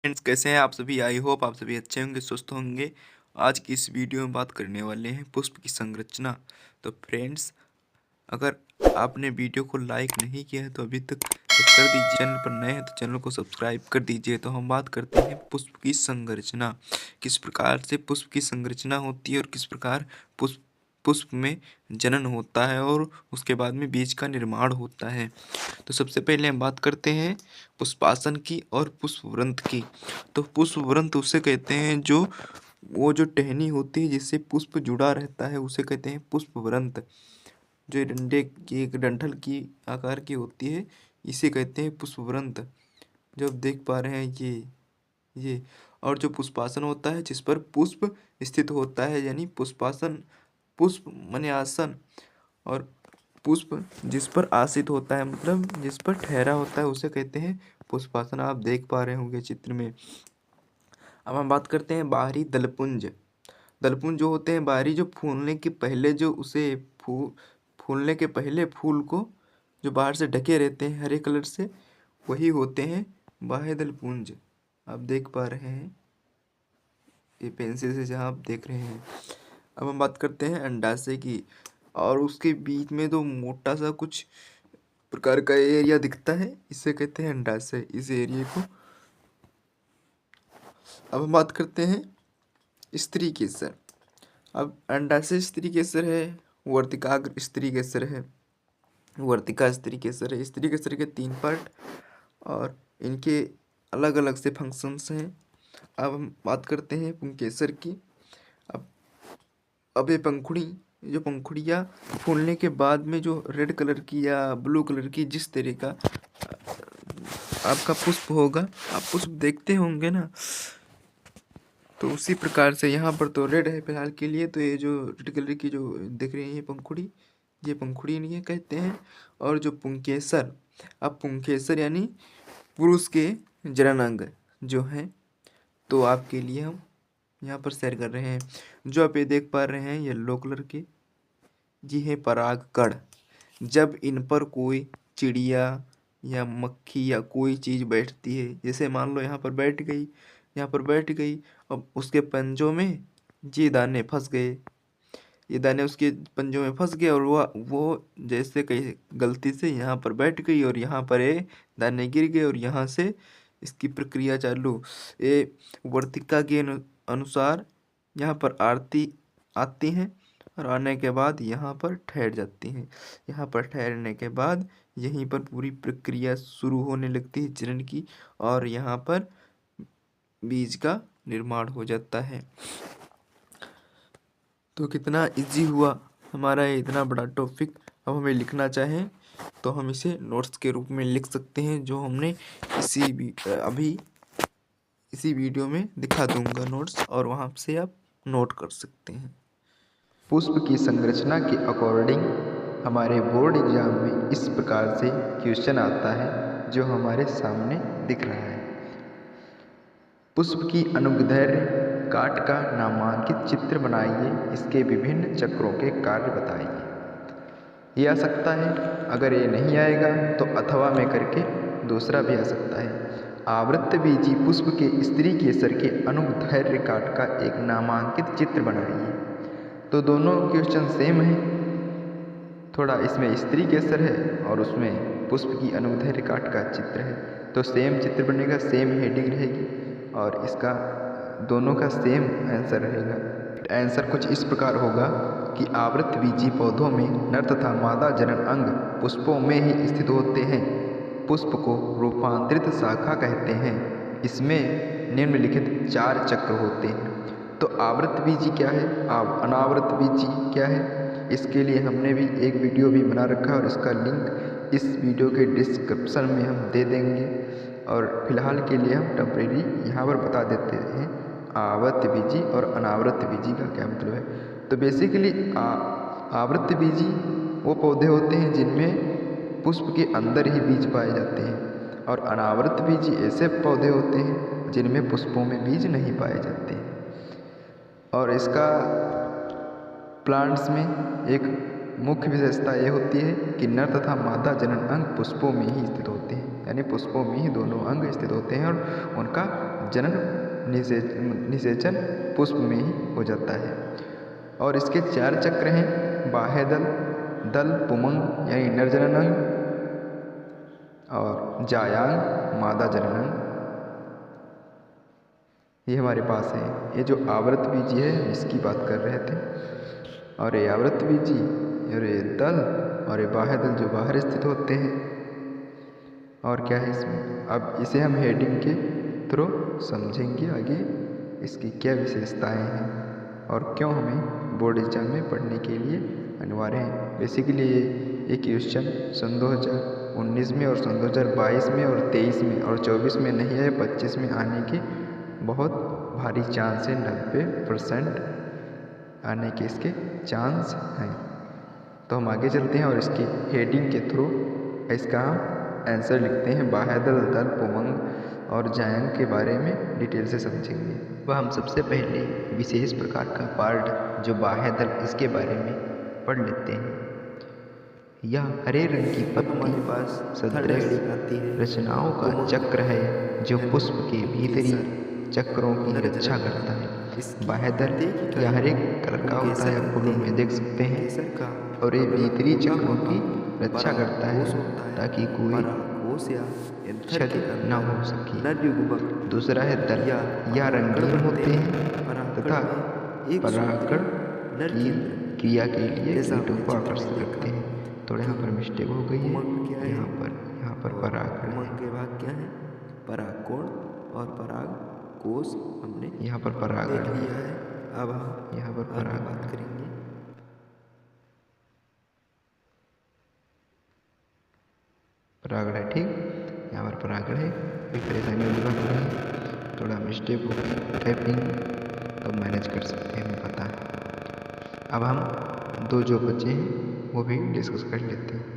Friends, कैसे हैं आप सभी। आई होप आप सभी अच्छे होंगे, स्वस्थ होंगे। आज की इस वीडियो में बात करने वाले हैं पुष्प की संरचना। तो फ्रेंड्स, अगर आपने वीडियो को लाइक नहीं किया है तो अभी तक तो कर दीजिए। चैनल पर नए हैं तो चैनल को सब्सक्राइब कर दीजिए। तो हम बात करते हैं पुष्प की संरचना। किस प्रकार से पुष्प की संरचना होती है और किस प्रकार पुष्प पुष्प में जनन होता है और उसके बाद में बीज का निर्माण होता है। तो सबसे पहले हम बात करते हैं पुष्पासन की और पुष्पवृंत की। तो पुष्पवृंत उसे कहते हैं जो जो टहनी होती है जिससे पुष्प जुड़ा रहता है, उसे कहते हैं पुष्पवृंत। जो डंडे की एक डंठल की आकार की होती है, इसे कहते हैं पुष्पवृंत। जो आप देख पा रहे हैं ये और जो पुष्पासन होता है जिस पर पुष्प स्थित होता है, यानी पुष्पासन, पुष्प माने आसन, और पुष्प जिस पर आसित होता है मतलब जिस पर ठहरा होता है, उसे कहते हैं पुष्पासन। आप देख पा रहे होंगे चित्र में। अब हम बात करते हैं बाहरी दलपुंज। दलपुंज जो होते हैं बाहरी, जो फूलने के पहले जो उसे फूलने के पहले फूल को जो बाहर से ढके रहते हैं हरे कलर से, वही होते हैं बाह्य दलपुंज। आप देख पा रहे हैं ये पेंसिल से जहाँ आप देख रहे हैं। अब हम बात करते हैं अंडाशय की, और उसके बीच में तो मोटा सा कुछ प्रकार का एरिया दिखता है, इसे कहते हैं अंडाशय, इस एरिया को। अब हम बात करते हैं स्त्री केसर। अब अंडाशय स्त्री केसर है, वर्तिकाग्र स्त्री केसर है, वर्तिका स्त्री केसर है। स्त्री केसर के 3 पार्ट और इनके अलग अलग से फंक्शंस हैं। अब हम बात करते हैं पुंकेसर की। अब ये पंखुड़ी, जो पंखुड़ियाँ फूलने के बाद में जो रेड कलर की या ब्लू कलर की जिस तरह का आपका पुष्प होगा, आप पुष्प देखते होंगे ना, तो उसी प्रकार से यहाँ पर तो रेड है फिलहाल के लिए। तो ये जो रेड कलर की जो दिख रही है पंखुड़ी, ये पंखुड़ी इन्हें कहते हैं। और जो पुंकेसर, अब पुंकेसर यानी पुरुष के जनन अंग जो हैं, तो आपके लिए हम यहाँ पर शेयर कर रहे हैं। जो आप ये देख पा रहे हैं येलो कलर के, जी है परागकण। जब इन पर कोई चिड़िया या मक्खी या कोई चीज़ बैठती है, जैसे मान लो यहाँ पर बैठ गई, यहाँ पर बैठ गई, अब उसके पंजों में ये दाने फंस गए, ये दाने उसके पंजों में फंस गए, और वो जैसे कहीं गलती से यहाँ पर बैठ गई और यहाँ पर ये दाने गिर गए और यहाँ से इसकी प्रक्रिया चालू। ये वर्तिका के अनुसार यहाँ पर आरती आती हैं और आने के बाद यहाँ पर ठहर जाती हैं। यहाँ पर ठहरने के बाद यहीं पर पूरी प्रक्रिया शुरू होने लगती है जनन की, और यहाँ पर बीज का निर्माण हो जाता है। तो कितना इजी हुआ हमारा ये इतना बड़ा टॉपिक। अब हमें लिखना चाहें तो हम इसे नोट्स के रूप में लिख सकते हैं, जो हमने अभी इसी वीडियो में दिखा दूंगा नोट्स, और वहाँ से आप नोट कर सकते हैं। पुष्प की संरचना के अकॉर्डिंग हमारे बोर्ड एग्जाम में इस प्रकार से क्वेश्चन आता है जो हमारे सामने दिख रहा है। पुष्प की अनुदैर्ध्य काट का नामांकित चित्र बनाइए, इसके विभिन्न चक्रों के कार्य बताइए। ये आ सकता है, अगर ये नहीं आएगा तो अथवा में करके दूसरा भी आ सकता है। आवृतबीजी पुष्प के स्त्री केसर के अनुदैर्ध्य काट का एक नामांकित चित्र बनाइए। तो दोनों क्वेश्चन सेम है, थोड़ा इसमें स्त्री केसर है और उसमें पुष्प की अनुदैर्ध्य काट का चित्र है, तो सेम चित्र बनेगा, सेम हेडिंग रहेगी और इसका दोनों का सेम आंसर रहेगा। आंसर कुछ इस प्रकार होगा कि आवृतबीजी पौधों में नर तथा मादा जनन अंग पुष्पों में ही स्थित होते हैं। पुष्प को रूपांतरित शाखा कहते हैं। इसमें निम्नलिखित 4 चक्र होते हैं। तो आवृतबीजी क्या है, अनावृतबीजी क्या है, इसके लिए हमने भी एक वीडियो भी बना रखा है और इसका लिंक इस वीडियो के डिस्क्रिप्शन में हम दे देंगे। और फिलहाल के लिए हम टेम्परेरी यहाँ पर बता देते हैं आवृतबीजी और अनावृतबीजी का क्या मतलब है। तो बेसिकली आवृतबीजी वो पौधे होते हैं जिनमें पुष्प के अंदर ही बीज पाए जाते हैं, और अनावृतबीजी ऐसे पौधे होते हैं जिनमें पुष्पों में बीज नहीं पाए जाते हैं। और इसका प्लांट्स में एक मुख्य विशेषता ये होती है कि नर तथा मादा जनन अंग पुष्पों में ही स्थित होते हैं, यानी पुष्पों में ही दोनों अंग स्थित होते हैं और उनका जनन निषेचन पुष्प में ही हो जाता है। और इसके 4 चक्र हैं, बाह्य दल, दल पुमंग यानी नर जननांग, और जायांग मादा जननांग, ये हमारे पास है। ये जो आवृत बीजी है इसकी बात कर रहे थे, और ये आवृत बीजी और ये दल और ये बाह्य दल जो बाहर स्थित होते हैं। और क्या है इसमें, अब इसे हम हेडिंग के थ्रू समझेंगे आगे इसकी क्या विशेषताएं हैं और क्यों हमें बोर्ड एग्जाम में पढ़ने के लिए अनिवार्य है। बेसिकली ये क्वेश्चन सन 2019 में और सन 2022 में और 23 में और 24 में नहीं आए, 25 में आने के बहुत भारी चांस है, 90% आने के इसके चांस हैं। तो हम आगे चलते हैं और इसकी हेडिंग के थ्रू इसका हम आंसर लिखते हैं। बाह्य दल, दल, पुमंग और जायांग के बारे में डिटेल से समझेंगे। वह हम सबसे पहले विशेष प्रकार का पार्ट जो बाह्य दल, इसके बारे में पढ़ लेते हैं। यह हरे रंग की पत्ती सदृश रचनाओं का चक्र है जो पुष्प के भीतरी चक्रों की रक्षा करता है। बाह्य दल यह हरे कलर का होता है, आप फूलों में देख सकते हैं, और ये भीतरी चक्रों की रक्षा करता है ताकि कोई क्षति न हो सके। दूसरा है दल, यह रंगीन होते हैं तथा परागण की क्रिया के लिए कीटों को आकर्षित करते हैं। थोड़ा यहाँ पर मिस्टेक हो गई है, यहाँ पर परागण के भाग क्या है, परागकोण और परागकोश हमने यहाँ पर परागण लिया है। अब हम यहाँ पर परागण बात करेंगे। परागण है, ठीक, यहाँ पर परागण है। कोई परेशानी वाली बात नहीं है, थोड़ा मिस्टेक हो गई टाइपिंग, तो मैनेज कर सकते हैं, हमें पता है। अब हम 2 जो बचे हैं वो भी डिस्कस कर लेते हैं।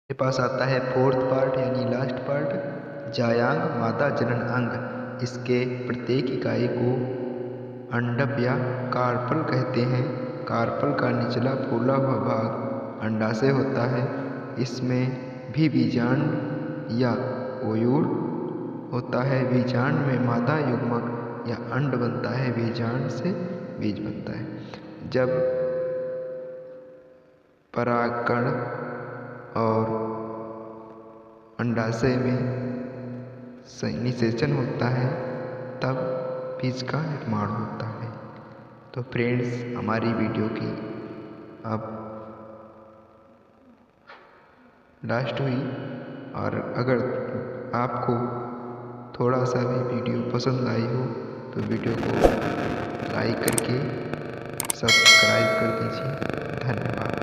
मेरे पास आता है 4th पार्ट यानी लास्ट पार्ट, जायांग मादा जनन अंग। इसके प्रत्येक इकाई को अंडप या कार्पल कहते हैं। कार्पल का निचला फूला हुआ भाग अंडाशय होता है। इसमें भी बीजांड या ओव्यूल होता है। बीजांड में मादा युग्मक या अंड बनता है, बीजांड से बीज बनता है। जब परागकण और अंडाशय में निषेचन होता है तब बीज का निर्माण होता है। तो फ्रेंड्स, हमारी वीडियो की अब लास्ट हुई, और अगर आपको थोड़ा सा भी वीडियो पसंद आई हो तो वीडियो को लाइक करके सब्सक्राइब कर दीजिए। धन्यवाद।